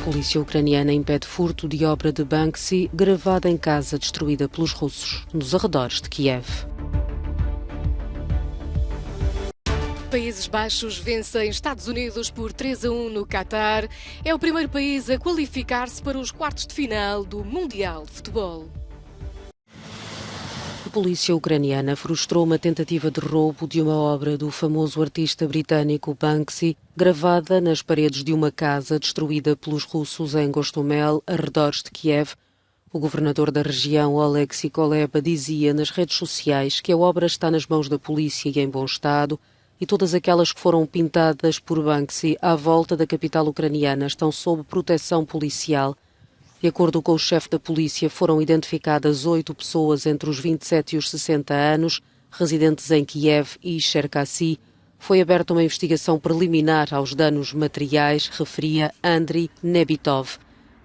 Polícia ucraniana impede furto de obra de Banksy gravada em casa destruída pelos russos, nos arredores de Kiev. Países Baixos vencem Estados Unidos por 3-1 no Qatar. É o primeiro país a qualificar-se para os quartos de final do Mundial de Futebol. A polícia ucraniana frustrou uma tentativa de roubo de uma obra do famoso artista britânico Banksy, gravada nas paredes de uma casa destruída pelos russos em Gostomel, arredores de Kiev. O governador da região, Oleksiy Kuleba, dizia nas redes sociais que a obra está nas mãos da polícia e em bom estado, e todas aquelas que foram pintadas por Banksy à volta da capital ucraniana estão sob proteção policial. De acordo com o chefe da polícia, foram identificadas 8 pessoas entre os 27 e os 60 anos, residentes em Kiev e Cherkasy. Foi aberta uma investigação preliminar aos danos materiais, referia Andriy Nebitov.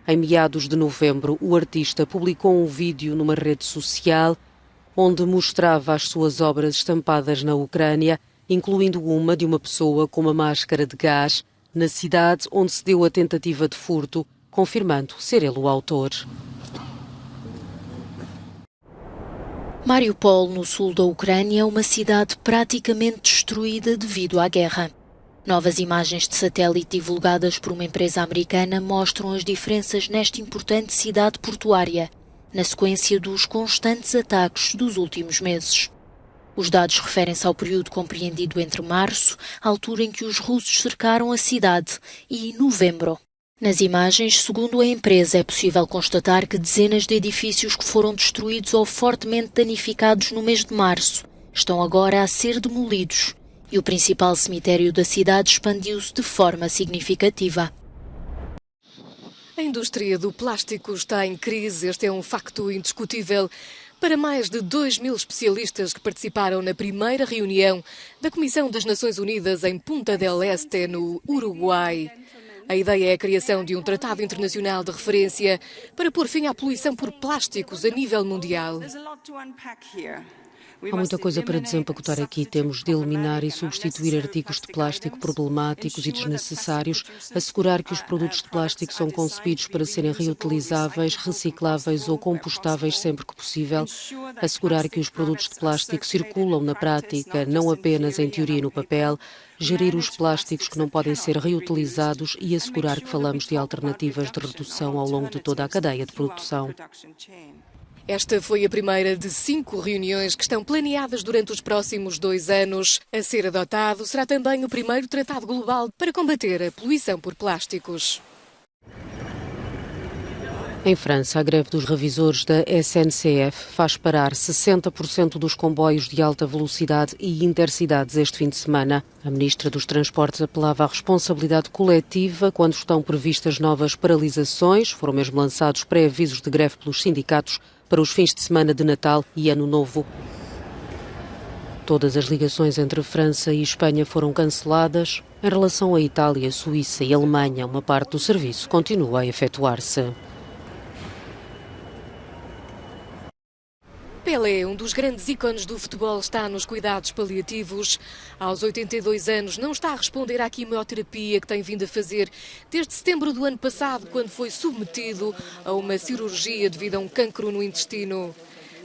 Em meados de novembro, o artista publicou um vídeo numa rede social onde mostrava as suas obras estampadas na Ucrânia, incluindo uma de uma pessoa com uma máscara de gás, na cidade onde se deu a tentativa de furto, confirmando ser ele o autor. Mariupol, no sul da Ucrânia, é uma cidade praticamente destruída devido à guerra. Novas imagens de satélite divulgadas por uma empresa americana mostram as diferenças nesta importante cidade portuária, na sequência dos constantes ataques dos últimos meses. Os dados referem-se ao período compreendido entre março, a altura em que os russos cercaram a cidade, e novembro. Nas imagens, segundo a empresa, é possível constatar que dezenas de edifícios que foram destruídos ou fortemente danificados no mês de março estão agora a ser demolidos, e o principal cemitério da cidade expandiu-se de forma significativa. A indústria do plástico está em crise, este é um facto indiscutível. Para mais de 2.000 especialistas que participaram na primeira reunião da Comissão das Nações Unidas em Punta del Este, no Uruguai. A ideia é a criação de um tratado internacional de referência para pôr fim à poluição por plásticos a nível mundial. Há muita coisa para desempacotar aqui. Temos de eliminar e substituir artigos de plástico problemáticos e desnecessários, assegurar que os produtos de plástico são concebidos para serem reutilizáveis, recicláveis ou compostáveis sempre que possível, assegurar que os produtos de plástico circulam na prática, não apenas em teoria e no papel, gerir os plásticos que não podem ser reutilizados e assegurar que falamos de alternativas de redução ao longo de toda a cadeia de produção. Esta foi a primeira de 5 reuniões que estão planeadas durante os próximos 2 anos. A ser adotado será também o primeiro tratado global para combater a poluição por plásticos. Em França, a greve dos revisores da SNCF faz parar 60% dos comboios de alta velocidade e intercidades este fim de semana. A ministra dos Transportes apelava à responsabilidade coletiva quando estão previstas novas paralisações. Foram mesmo lançados pré-avisos de greve pelos sindicatos para os fins de semana de Natal e Ano Novo. Todas as ligações entre França e Espanha foram canceladas. Em relação à Itália, Suíça e Alemanha, uma parte do serviço continua a efetuar-se. Pelé, um dos grandes ícones do futebol, está nos cuidados paliativos. Aos 82 anos, não está a responder à quimioterapia que tem vindo a fazer desde setembro do ano passado, quando foi submetido a uma cirurgia devido a um cancro no intestino.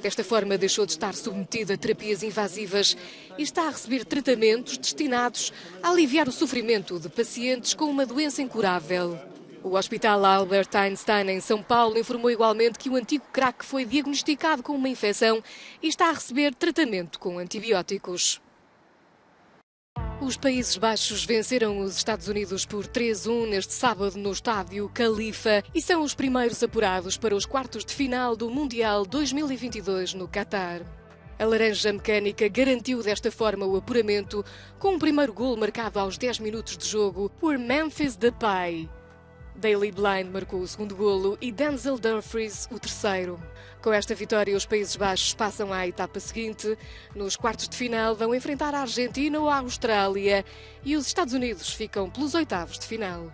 Desta forma, deixou de estar submetido a terapias invasivas e está a receber tratamentos destinados a aliviar o sofrimento de pacientes com uma doença incurável. O Hospital Albert Einstein, em São Paulo, informou igualmente que o antigo craque foi diagnosticado com uma infecção e está a receber tratamento com antibióticos. Os Países Baixos venceram os Estados Unidos por 3-1 neste sábado no estádio Khalifa e são os primeiros apurados para os quartos de final do Mundial 2022 no Qatar. A Laranja Mecânica garantiu desta forma o apuramento com um primeiro golo marcado aos 10 minutos de jogo por Memphis Depay. Daley Blind marcou o segundo golo e Denzel Dumfries o terceiro. Com esta vitória, os Países Baixos passam à etapa seguinte. Nos quartos de final vão enfrentar a Argentina ou a Austrália e os Estados Unidos ficam pelos oitavos de final.